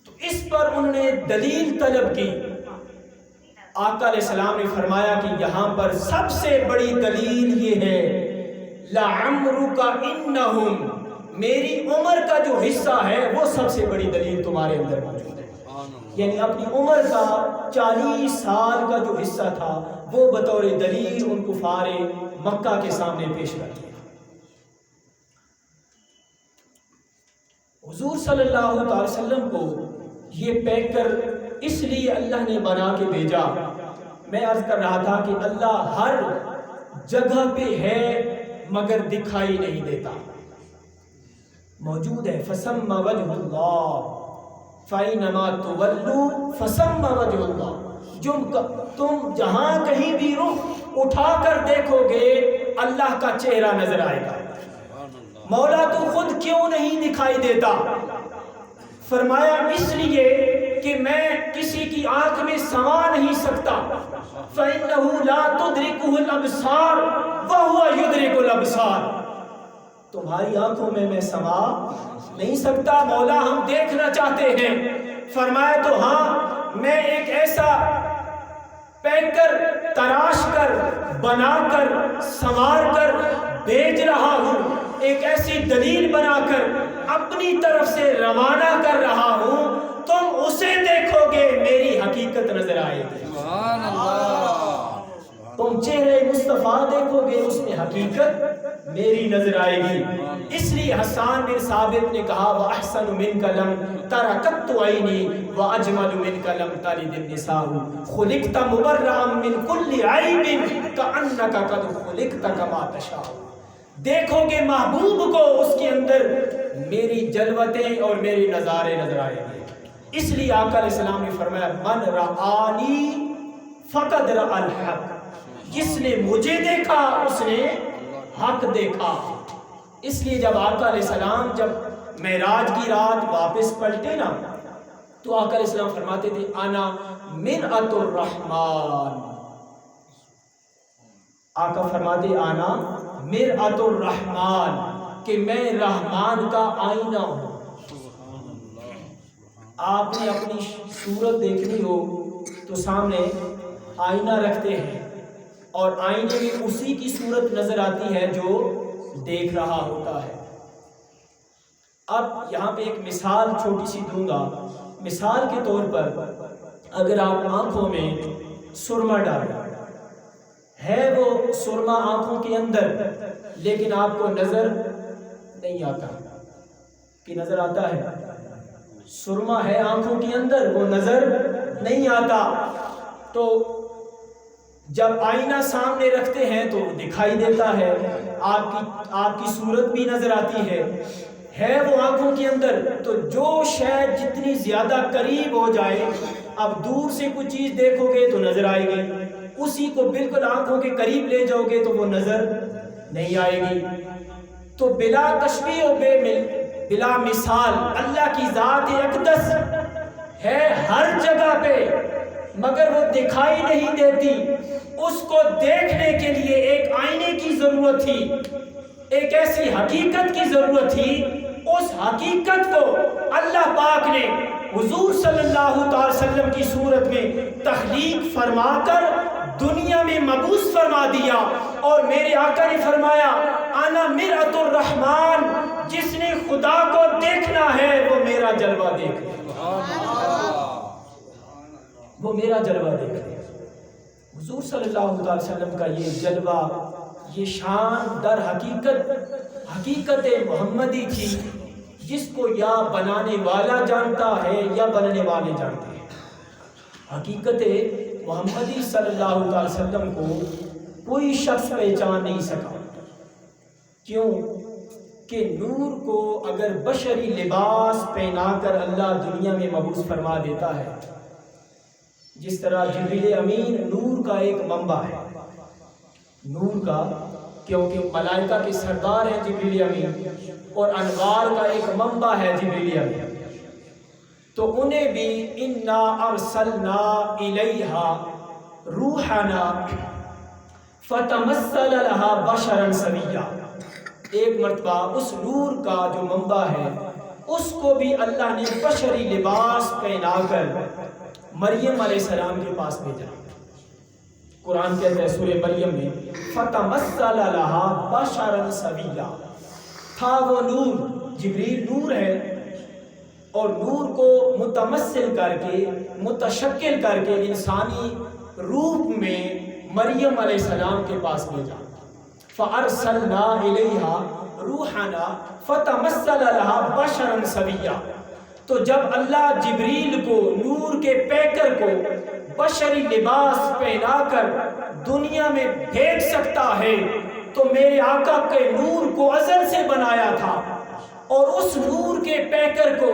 تو اس پر انہوں نے دلیل طلب کی۔ آقا علیہ السلام نے فرمایا کہ یہاں پر سب سے بڑی دلیل یہ ہے، لَعَمْرُكَ إِنَّهُمْ، میری عمر کا جو حصہ ہے وہ سب سے بڑی دلیل تمہارے اندر موجود ہے۔ یعنی اپنی عمر کا 40 سال کا جو حصہ تھا وہ بطور دلیل ان کفار مکہ کے سامنے پیش کر دیا۔ حضور صلی اللہ تعالی وسلم کو یہ پیک کر اس لیے اللہ نے بنا کے بھیجا۔ میں عرض کر رہا تھا کہ اللہ ہر جگہ پہ ہے مگر دکھائی نہیں دیتا، موجود ہے۔ فَسَمَّ وَجْهُ اللَّهِ فَإِنَّمَا تُوَلُّوا فَسَمَّ وَجْهُ اللَّهِ، تم جہاں کہیں بھی رخ اٹھا کر دیکھو گے اللہ کا چہرہ نظر آئے گا۔ مولا تو خود کیوں نہیں دکھائی دیتا؟ فرمایا اس لیے کہ میں کسی کی آنکھ میں سما نہیں سکتا، فَإِنَّهُ لَا تُدْرِكُهُ الْأَبْصَارُ وَهُوَ يُدْرِكُ الْأَبْصَارَ، تمہاری آنکھوں میں سما نہیں سکتا، مولا ہم دیکھنا چاہتے ہیں۔ فرمایا تو ہاں میں ایک ایسا پیک کر، تراش کر، بنا کر، سنوار کر بھیج رہا ہوں، ایک ایسی دلیل بنا کر اپنی طرف سے روانہ کر رہا ہوں، تم اسے دیکھو گے میری حقیقت نظر آئے گی۔ سبحان اللہ۔ تم چہرے مصطفیٰ دیکھو گے اس میں حقیقت میری نظر آئے گی. اس لیے حسان بن ثابت نے کہا وَأَحْسَنُ مِنْكَ لَمْ تَرَ قَطُّ عَيْنِي وَأَجْمَلُ مِنْكَ لَمْ تَلِدِ النِّسَاءُ خُلِقْتَ مُبَرَّأً مِنْ كُلِّ عَيْبٍ كَأَنَّكَ قَدْ خُلِقْتَ كَمَا تَشَاءُ. دیکھو گے محبوب کو اس کے اندر میری جلوتیں اور میری نظارے نظر آئے گے. اس لیے آقا علیہ السلام نے فرمایا من رآنی فقد رأى الحق. جس نے مجھے دیکھا اس نے حق دیکھا. اس لیے جب آقا علیہ السلام جب معراج کی رات واپس پلٹے نا تو آقا علیہ السلام فرماتے تھے انا مرآت الرحمن. آقا فرماتے انا مرآت الرحمن کہ میں رحمان کا آئینہ ہوں. آپ نے اپنی صورت دیکھنی ہو تو سامنے آئینہ رکھتے ہیں اور آئینے میں اسی کی صورت نظر آتی ہے جو دیکھ رہا ہوتا ہے. اب یہاں پہ ایک مثال چھوٹی سی دوں گا. مثال کے طور پر اگر آپ آنکھوں میں سرما ڈالیں ہے وہ سرما آنکھوں کے اندر لیکن آپ کو نظر نہیں آتا کہ نظر آتا ہے. سرما ہے آنکھوں کے اندر وہ نظر نہیں آتا. تو جب آئینہ سامنے رکھتے ہیں تو دکھائی دیتا ہے آپ کی صورت بھی نظر آتی ہے وہ آنکھوں کے اندر. تو جو شے جتنی زیادہ قریب ہو جائے اب دور سے کوئی چیز دیکھو گے تو نظر آئے گی. اسی کو بالکل آنکھوں کے قریب لے جاؤ گے تو وہ نظر نہیں آئے گی. تو بلا تشبیہ و بلا مثال اللہ کی ذات اقدس ہے ہر جگہ پہ مگر وہ دکھائی نہیں دیتی. اس کو دیکھنے کے لیے ایک آئینے کی ضرورت تھی, ایک ایسی حقیقت کی ضرورت تھی. اس حقیقت کو اللہ پاک نے حضور صلی اللہ تعالی وسلم کی صورت میں تخلیق فرما کر دنیا میں مبعوث فرما دیا. اور میرے آقا نے فرمایا انا مرآت الرحمن. جس نے خدا کو دیکھنا ہے وہ میرا جلوہ دیکھ لے, وہ میرا جلوہ دیکھ لے. حضور صلی اللہ علیہ وسلم کا یہ جلوہ یہ شان در حقیقت محمدی تھی جس کو یا بنانے والا جانتا ہے یا بننے والے جانتے ہیں. حقیقت محمدی صلی اللہ علیہ وسلم کو کوئی شخص پہچان نہیں سکا. کیوں کہ نور کو اگر بشری لباس پہنا کر اللہ دنیا میں مبعوث فرما دیتا ہے, جس طرح جبریل امین نور کا ایک منبع ہے, نور کا کیونکہ ملائکہ کے سردار ہیں جبریل امین اور انوار کا ایک منبع ہے جبریل امین. تو انہیں بھی انا ارسلنا الیہا روحنا فتمثل لہا بشرا سویا. ایک مرتبہ اس نور کا جو منبع ہے اس کو بھی اللہ نے بشری لباس پہنا کر مریم علیہ السلام کے پاس بھیجا. قرآن کہتا ہے سورہ مریم میں فتمثل لہا بشرا سویا. تھا وہ نور, جبریل نور ہے اور نور کو متمثل کر کے متشکل کر کے انسانی روپ میں مریم علیہ السلام کے پاس بھیجا. فَأَرْسَلْنَا إِلَيْهَا رُوحَنَا فَتَمَثَّلَ لَهَا بَشَرًا سَوِيًّا. تو جب اللہ جبریل کو نور کے پیکر کو بشری لباس پہنا کر دنیا میں بھیج سکتا ہے تو میرے آقا کے نور کو ازل سے بنایا تھا اور اس نور کے پیکر کو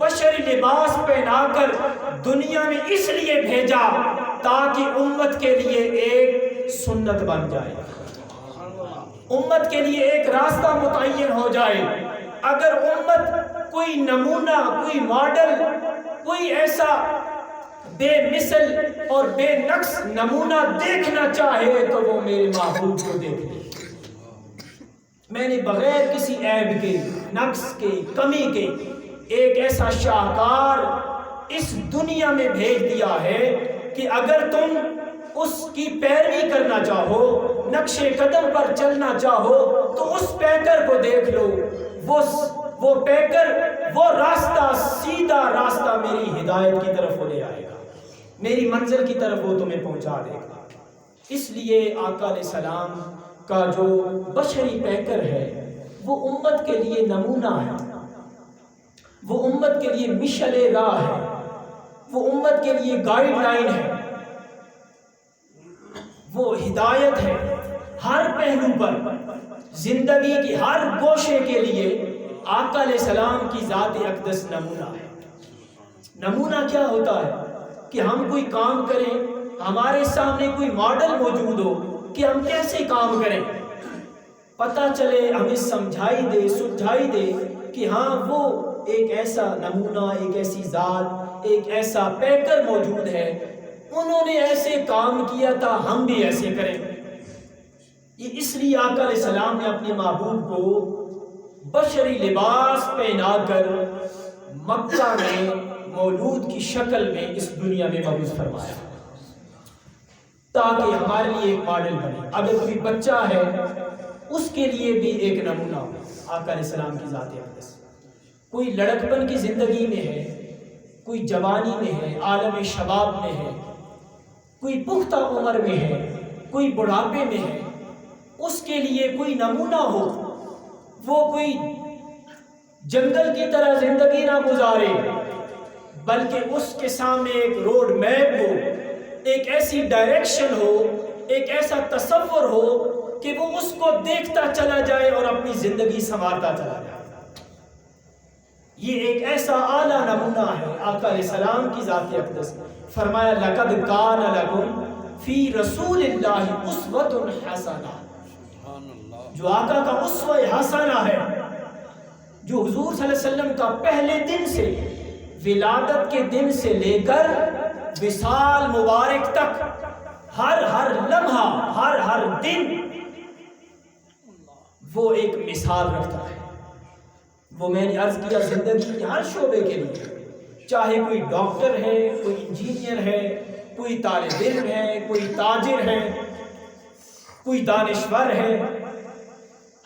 بشری لباس پہنا کر دنیا میں اس لیے بھیجا تاکہ امت کے لیے ایک سنت بن جائے, امت کے لیے ایک راستہ متعین ہو جائے. اگر امت کوئی نمونہ, کوئی ماڈل, کوئی ایسا بے مثل اور بے نقص نمونہ دیکھنا چاہے تو وہ میرے محبوب کو دیکھ لے. میں نے بغیر کسی عیب کے, نقص کے, کمی کے ایک ایسا شاہکار اس دنیا میں بھیج دیا ہے کہ اگر تم اس کی پیروی کرنا چاہو, نقش قدم پر چلنا چاہو تو اس پیکر کو دیکھ لو. وہ پیکر, وہ راستہ, سیدھا راستہ میری ہدایت کی طرف وہ لے آئے گا, میری منزل کی طرف وہ تمہیں پہنچا دے گا. اس لیے آقا علیہ السلام کا جو بشری پیکر ہے وہ امت کے لیے نمونہ ہے، وہ امت کے لیے مشعل راہ ہے، وہ امت کے لیے گائیڈ لائن ہے، وہ ہدایت ہے ہر پہلو پر، زندگی کی ہر گوشے کے لیے آقا علیہ السلام کی ذات اقدس نمونہ ہے۔ نمونہ کیا ہوتا ہے کہ ہم کوئی کام کریں، ہمارے سامنے کوئی ماڈل موجود ہو کہ ہم کیسے کام کریں، پتہ چلے، ہمیں سمجھائی دے، سلجھائی دے کہ ہاں وہ ایک ایسا نمونہ، ایک ایسی ذات، ایک ایسا پیکر موجود ہے، انہوں نے ایسے کام کیا تھا، ہم بھی ایسے کریں۔ یہ اس لیے آقا علیہ السلام نے اپنے محبوب کو بشری لباس پہنا کر مکہ میں مولود کی شکل میں اس دنیا میں مبعوث فرمایا تاکہ ہمارے لیے ایک ماڈل بنے۔ اگر کوئی بچہ ہے اس کے لیے بھی ایک نمونہ ہو آقا علیہ السلام کی ذات اقدس۔ کوئی لڑکپن کی زندگی میں ہے، کوئی جوانی میں ہے، عالم شباب میں ہے، کوئی پختہ عمر میں ہے، کوئی بڑھاپے میں ہے، اس کے لیے کوئی نمونہ ہو، وہ کوئی جنگل کی طرح زندگی نہ گزارے بلکہ اس کے سامنے ایک روڈ میپ ہو، ایک ایسی ڈائریکشن ہو، ایک ایسا تصور ہو کہ وہ اس کو دیکھتا چلا جائے اور اپنی زندگی سنوارتا چلا جائے۔ یہ ایک ایسا اعلیٰ نمونہ ہے آقا علیہ السلام کی ذات اقدس۔ فرمایا لقد کان لکم فی رسول اللہ اسوۃ حسنہ، جو آقا کا اسوہ حسنہ ہے، جو حضور صلی اللہ علیہ وسلم کا پہلے دن سے، ولادت کے دن سے لے کر وصال مبارک تک ہر لمحہ، ہر دن وہ ایک مثال رکھتا ہے۔ وہ میں نے عرض کیا زندگی کے ہر شعبے کے لیے، چاہے کوئی ڈاکٹر ہے، کوئی انجینئر ہے، کوئی طالب علم ہے، کوئی تاجر ہے، کوئی دانشور ہے،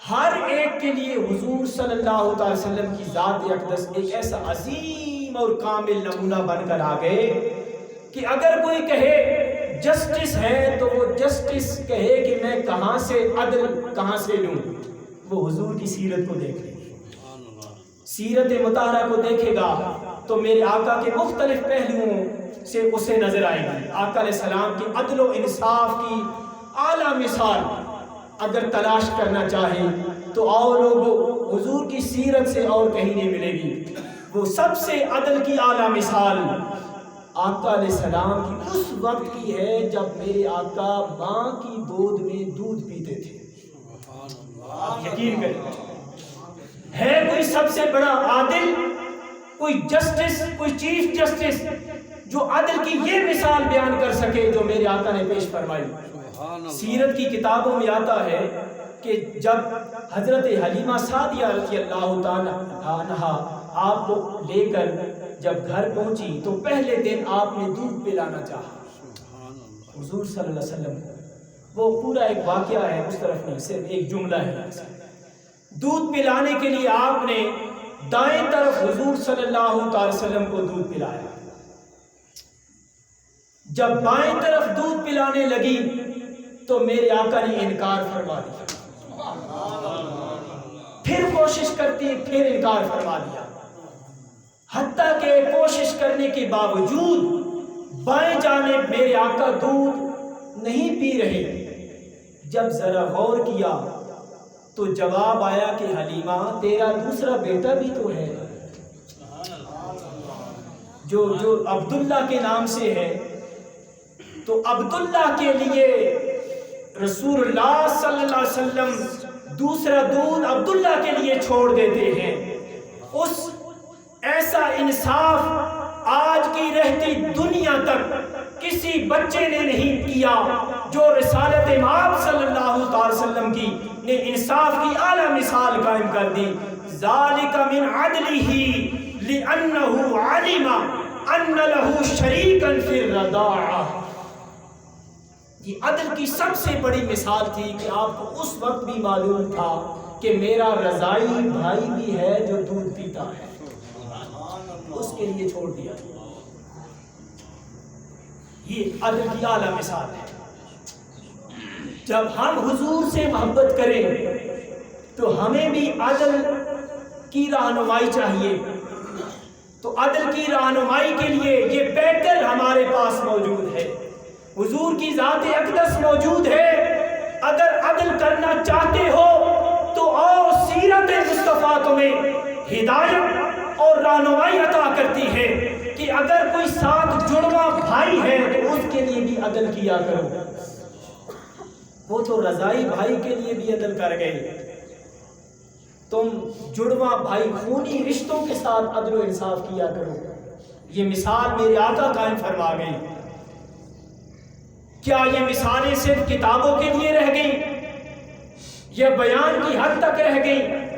ہر ایک کے لیے حضور صلی اللہ علیہ وسلم کی ذات اقدس ایک ایسا عظیم اور کامل نمونہ بن کر آ گئے کہ اگر کوئی کہے جسٹس ہے تو وہ جسٹس کہے کہ میں کہاں سے عدل کہاں سے لوں، وہ حضور کی سیرت کو دیکھ لے، سیرت مطہرہ کو دیکھے گا تو میرے آقا کے مختلف پہلوؤں سے اسے نظر آئے گی۔ آقا علیہ السلام کی عدل و انصاف کی اعلیٰ مثال اگر تلاش کرنا چاہے تو اور لوگوں حضور کی سیرت سے اور کہیں نہیں ملے گی۔ وہ سب سے عدل کی اعلیٰ مثال آقا علیہ السلام کی اس وقت کی ہے جب میرے آقا ماں کی گود میں دودھ پیتے تھے۔ آپ یقین کریں، ہے کوئی سب سے بڑا عادل، کوئی جسٹس، کوئی چیف جسٹس جو عدل کی یہ مثال بیان کر سکے جو میرے آقا نے پیش فرمائی؟ سیرت کی کتابوں میں آتا ہے کہ جب حضرت حلیمہ سعدیہ رضی اللہ تعالی عنہا آپ کو لے کر جب گھر پہنچی تو پہلے دن آپ نے دودھ پلانا چاہا حضور صلی اللہ علیہ وسلم کو۔ وہ پورا ایک واقعہ ہے، اس طرف نہیں، صرف ایک جملہ ہے۔ دودھ پلانے کے لیے آپ نے دائیں طرف حضور صلی اللہ علیہ وسلم کو دودھ پلایا، جب بائیں طرف دودھ پلانے لگی تو میرے آقا نے انکار فرما دیا، پھر کوشش کرتی پھر انکار فرما دیا، حتیٰ کہ کوشش کرنے کے باوجود بائیں جانب میرے آقا دودھ نہیں پی رہے۔ جب ذرا غور کیا تو جواب آیا کہ حلیمہ تیرا دوسرا بیٹا بھی تو ہے جو عبداللہ کے نام سے ہے، تو عبداللہ کے لیے رسول اللہ صلی اللہ علیہ وسلم دوسرا دودھ عبداللہ کے لیے چھوڑ دیتے ہیں۔ اس ایسا انصاف آج کی رہتی دنیا تک کسی بچے نے نہیں کیا جو رسالت مآب صلی اللہ علیہ وسلم کی نے انصاف کی اعلیٰ مثال قائم کر دی۔ ذالک من عدلہ لأنہ علم ان لہ شریکا فی الرضاعہ۔ یہ عدل کی سب سے بڑی مثال تھی کہ آپ کو اس وقت بھی معلوم تھا کہ میرا رضائی بھائی بھی ہے جو دودھ پیتا ہے، اس کے لیے چھوڑ دیا۔ یہ عدل کی اعلیٰ مثال ہے۔ جب ہم حضور سے محبت کریں تو ہمیں بھی عدل کی رہنمائی چاہیے. تو عدل کی رہنمائی کے لیے یہ بیٹر ہمارے پاس موجود ہے. حضور کی ذات اقدس موجود ہے. اگر عدل کرنا چاہتے ہو تو آؤ، سیرت مصطفیٰ تمہیں ہدایت اور رہنمائی عطا کرتی ہے کہ اگر کوئی ساتھ جڑواں بھائی ہے تو اس کے لیے بھی عدل کیا کرو. وہ تو رضائی بھائی کے لیے بھی عدل کر گئے، تم جڑواں بھائی خونی رشتوں کے ساتھ عدل و انصاف کیا کرو. یہ مثال میرے آقا قائم فرما گئی. کیا یہ مثالیں صرف کتابوں کے لیے رہ گئیں یا بیان کی حد تک رہ گئیں؟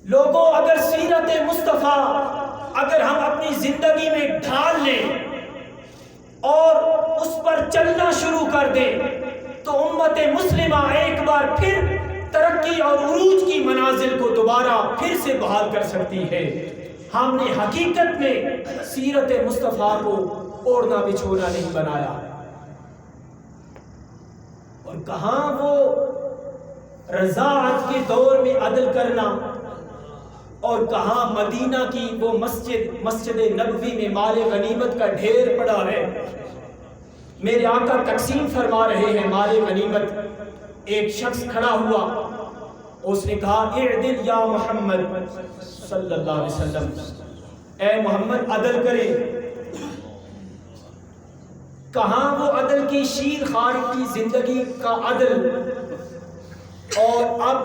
لوگوں، اگر سیرت مصطفیٰ اگر ہم اپنی زندگی میں ڈھال لیں اور اس پر چلنا شروع کر دیں تو امت مسلمہ ایک بار پھر ترقی اور عروج کی منازل کو دوبارہ پھر سے بحال کر سکتی ہے. ہم نے حقیقت میں سیرت مصطفیٰ کو اوڑھنا بچھونا نہیں بنایا. اور کہاں وہ رضاعت کے دور میں عدل کرنا، اور کہاں مدینہ کی وہ مسجد نبوی میں مال غنیمت کا ڈھیر پڑا ہے. میرے آقا تقسیم فرما رہے ہیں مال غنیمت. ایک شخص کھڑا ہوا، اس نے کہا اعدل یا محمد صلی اللہ علیہ وسلم، اے محمد عدل کرے. کہاں وہ عدل کی شیر خوار کی زندگی کا عدل، اور اب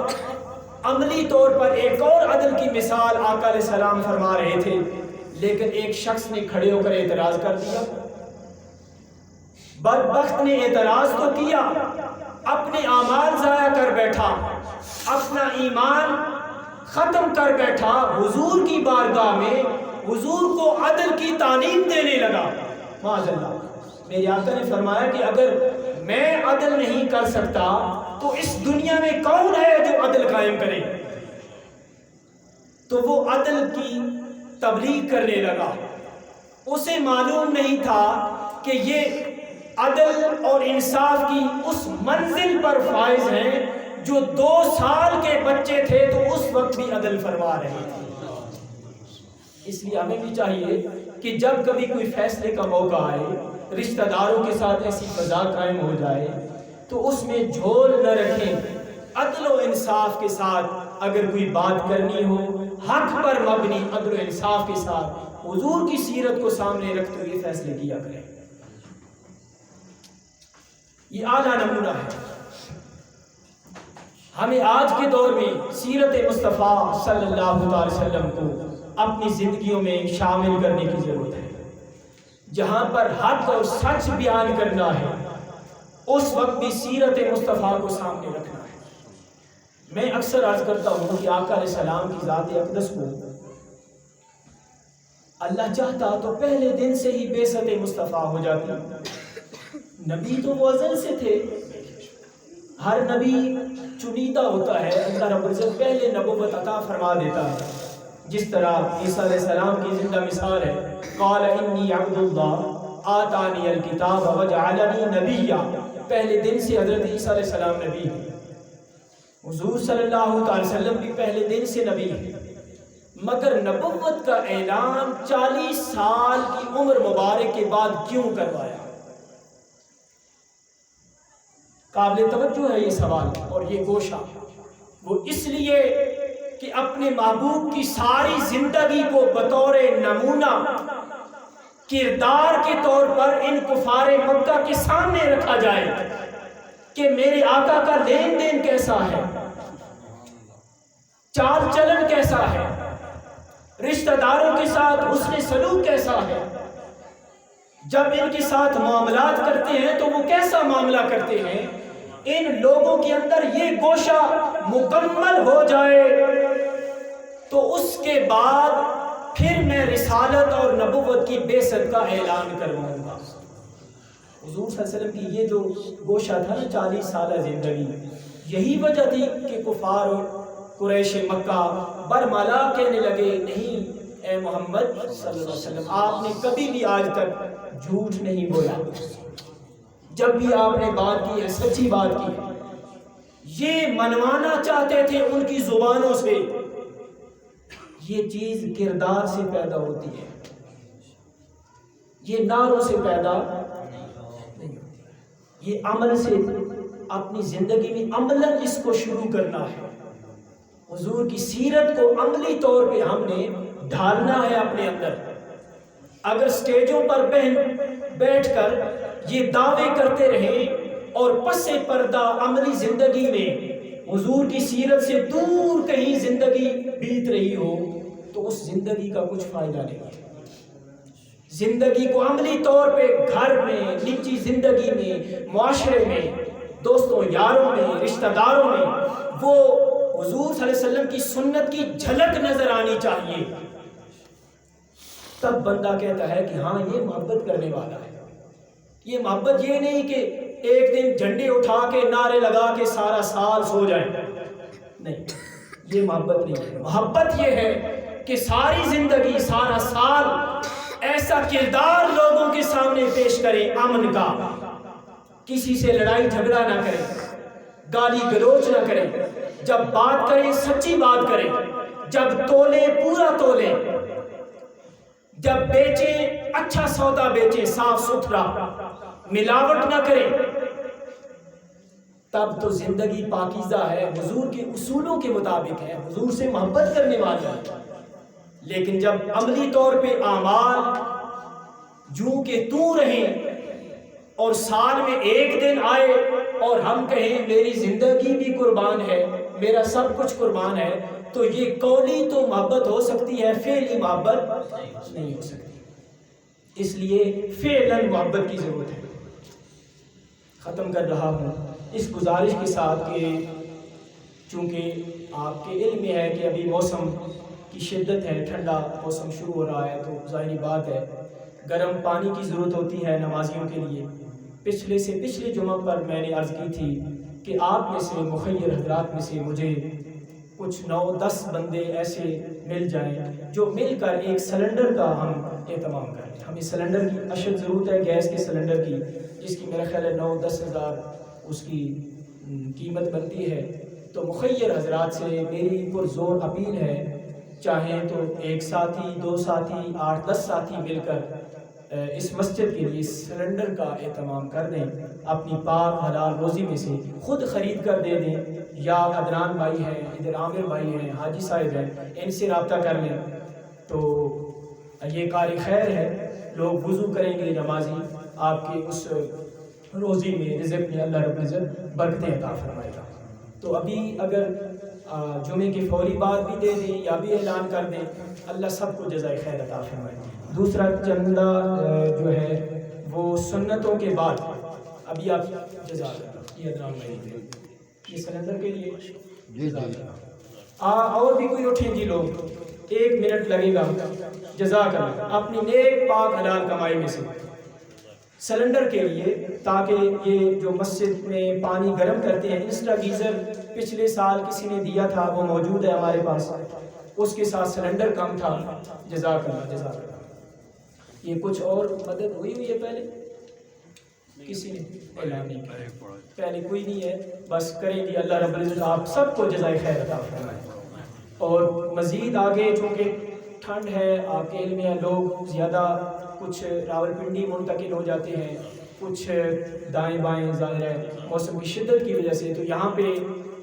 عملی طور پر ایک اور عدل کی مثال آقا علیہ السلام فرما رہے تھے. لیکن ایک شخص نے کھڑے ہو کر اعتراض کر دیا. بدبخت نے اعتراض تو کیا، اپنے اعمال ضائع کر بیٹھا، اپنا ایمان ختم کر بیٹھا. حضور کی بارگاہ میں حضور کو عدل کی تعلیم دینے لگا. معاذ اللہ. میرے آقا نے فرمایا کہ اگر میں عدل نہیں کر سکتا تو اس دنیا میں کون ہے جو عدل قائم کرے؟ تو وہ عدل کی تبلیغ کرنے لگا. اسے معلوم نہیں تھا کہ یہ عدل اور انصاف کی اس منزل پر فائز ہیں جو 2 سال کے بچے تھے تو اس وقت بھی عدل فرما رہے تھے. اس لیے ہمیں بھی چاہیے کہ جب کبھی کوئی فیصلے کا موقع آئے، رشتہ داروں کے ساتھ ایسی فضا قائم ہو جائے تو اس میں جھول نہ رکھیں. عدل و انصاف کے ساتھ اگر کوئی بات کرنی ہو، حق پر مبنی عدل و انصاف کے ساتھ حضور کی سیرت کو سامنے رکھتے ہوئے فیصلے کیا کریں. یہ اعلیٰ نمونہ ہے. ہمیں آج کے دور میں سیرت مصطفیٰ صلی اللہ علیہ وسلم کو اپنی زندگیوں میں شامل کرنے کی ضرورت ہے. جہاں پر حق اور سچ بیان کرنا ہے اس وقت بھی سیرت مصطفیٰ کو سامنے رکھنا ہے. میں اکثر عرض کرتا ہوں کہ آقا علیہ السلام کی ذات اقدس کو اللہ چاہتا تو پہلے دن سے ہی بعثت مصطفیٰ ہو جاتی. نبی تو وہ ازل سے تھے. ہر نبی چنیدہ ہوتا ہے، اللہ رب العزت پہلے نبوت عطا فرما دیتا ہے. جس طرح عیسیٰ علیہ السلام کی زندہ مثال ہے، قال انی عبد اللہ آتانی الکتاب وجعلنی نبیا. پہلے دن سے حضرت عیسیٰ علیہ السلام نبی ہیں. حضور صلی اللہ علیہ وسلم بھی پہلے دن سے نبی ہیں، مگر نبوت کا اعلان 40 سال کی عمر مبارک کے بعد کیوں کروایا؟ قابل توجہ ہے یہ سوال اور یہ گوشہ. وہ اس لیے کہ اپنے محبوب کی ساری زندگی کو بطور نمونہ کردار کے طور پر ان کفار مکہ کے سامنے رکھا جائے کہ میرے آقا کا لین دین کیسا ہے، چال چلن کیسا ہے، رشتہ داروں کے ساتھ حسن سلوک کیسا ہے، جب ان کے ساتھ معاملات کرتے ہیں تو وہ کیسا معاملہ کرتے ہیں. ان لوگوں کے اندر یہ گوشہ مکمل ہو جائے تو اس کے بعد پھر میں رسالت اور نبوت کی بعثت کا اعلان کرواؤں گا. حضور صلی اللہ علیہ وسلم کی یہ جو گوشہ تھا نا 40 سالہ زندگی، یہی وجہ تھی کہ کفار اور قریش مکہ برملا کہنے لگے نہیں اے محمد صلی اللہ علیہ وسلم آپ نے کبھی بھی آج تک جھوٹ نہیں بولا. جب بھی آپ نے بات کی ہے سچی بات کی ہے، یہ منوانا چاہتے تھے ان کی زبانوں سے، یہ چیز کردار سے پیدا ہوتی ہے، یہ نعروں سے پیدا نہیں ہوتی، یہ عمل سے اپنی زندگی میں عملاً اس کو شروع کرنا ہے۔ حضور کی سیرت کو عملی طور پہ ہم نے ڈھالنا ہے اپنے اندر۔ اگر سٹیجوں پر بیٹھ کر یہ دعوے کرتے رہیں اور پس پردہ عملی زندگی میں حضور کی سیرت سے دور کہیں زندگی بیت رہی ہو تو اس زندگی کا کچھ فائدہ نہیں ہے۔ زندگی کو عملی طور پہ گھر میں، نجی زندگی میں، معاشرے میں، دوستوں یاروں میں، رشتہ داروں میں وہ حضور صلی اللہ علیہ وسلم کی سنت کی جھلک نظر آنی چاہیے۔ تب بندہ کہتا ہے کہ ہاں یہ محبت کرنے والا ہے۔ یہ محبت یہ نہیں کہ ایک دن جھنڈے اٹھا کے نعرے لگا کے سارا سال سو جائیں، نہیں، یہ محبت نہیں ہے۔ محبت یہ ہے کہ ساری زندگی، سارا سال ایسا کردار لوگوں کے سامنے پیش کرے امن کا، کسی سے لڑائی جھگڑا نہ کرے، گالی گلوچ نہ کرے، جب بات کرے سچی بات کرے، جب تولے پورا تولے، جب بیچیں اچھا سودا بیچیں، صاف ستھرا، ملاوٹ نہ کرے، تب تو زندگی پاکیزہ ہے، حضور کے اصولوں کے مطابق ہے، حضور سے محبت کرنے والا ہے۔ لیکن جب عملی طور پہ اعمال جوں کہ توں رہیں اور سال میں ایک دن آئے اور ہم کہیں میری زندگی بھی قربان ہے، میرا سب کچھ قربان ہے، تو یہ قولی تو محبت ہو سکتی ہے، فعلی محبت نہیں ہو سکتی۔ اس لیے فعلاً محبت کی ضرورت ہے۔ ختم کر رہا ہوں اس گزارش کے ساتھ کہ چونکہ آپ کے علم میں ہے کہ ابھی موسم کی شدت ہے، ٹھنڈا موسم شروع ہو رہا ہے، تو ظاہری بات ہے گرم پانی کی ضرورت ہوتی ہے نمازیوں کے لیے۔ پچھلے جمعہ پر میں نے عرض کی تھی کہ آپ میں سے مخیر حضرات میں سے مجھے کچھ 9-10 بندے ایسے مل جائیں جو مل کر ایک سلنڈر کا ہم اہتمام کریں۔ ہمیں سلنڈر کی اشد ضرورت ہے، گیس کے سلنڈر کی، جس کی میرا خیال ہے 9-10 ہزار اس کی قیمت بنتی ہے۔ تو مخیر حضرات سے میری پرزور اپیل ہے، چاہیں تو ایک ساتھی، 2 ساتھی، 8-10 ساتھی مل کر اس مسجد کے لیے سلنڈر کا اہتمام کر دیں، اپنی پاک حلال روزی میں سے خود خرید کر دے دیں، یا عدنان بھائی ہیں، ادھر عامر بھائی ہیں، حاجی صاحب ہیں، ان سے رابطہ کر لیں تو یہ کار خیر ہے۔ لوگ وضو کریں گے، نمازی آپ کی اس روزی میں، رزق میں اللہ رب العزت برکتیں عطا فرمائے گا۔ تو ابھی اگر جمعے کے فوری بعد بھی دے دیں یا بھی اعلان کر دیں، اللہ سب کو جزائے خیر عطا فرمائے۔ دوسرا چندہ جو ہے وہ سنتوں کے بعد ابھی آپ جزاک یہ ادرام میں یہ سلنڈر کے لیے اور بھی کوئی اٹھیں جی لوگ، 1 منٹ لگے گا، جزاک اللہ، اپنی نیک پاک حلال کمائی میں سے سلنڈر کے لیے، تاکہ یہ جو مسجد میں پانی گرم کرتے ہیں، انسٹا گیزر پچھلے سال کسی نے دیا تھا، وہ موجود ہے ہمارے پاس، اس کے ساتھ سلنڈر کم تھا، جزاک اللہ جزاک اللہ۔ یہ کچھ اور مدد ہوئی ہے پہلے کسی نے اعلان نہیں کیا، پہلے کوئی نہیں ہے، بس کریں گے، اللہ رب العزت آپ سب کو جزائے خیر عطا فرمائے۔ اور مزید آگے چونکہ ٹھنڈ ہے، آپ کے علم میں لوگ زیادہ کچھ راولپنڈی منتقل ہو جاتے ہیں، کچھ دائیں بائیں، ظاہر ہے موسم کی شدت کی وجہ سے، تو یہاں پہ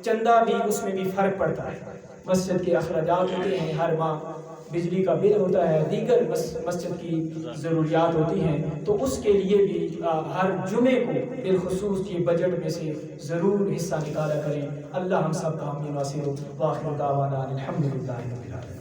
چندہ بھی اس میں بھی فرق پڑتا ہے۔ مسجد کے اخراجات ہوتے ہیں، ہر ماہ بجلی کا بل ہوتا ہے، دیگر مسجد کی ضروریات ہوتی ہیں، تو اس کے لیے بھی ہر جمعے کو بالخصوص کی بجٹ میں سے ضرور حصہ نکالا کریں۔ اللہ ہم سب کا حامی ناصر ہو۔ وآخر دعوانا الحمدللہ رب العالمین۔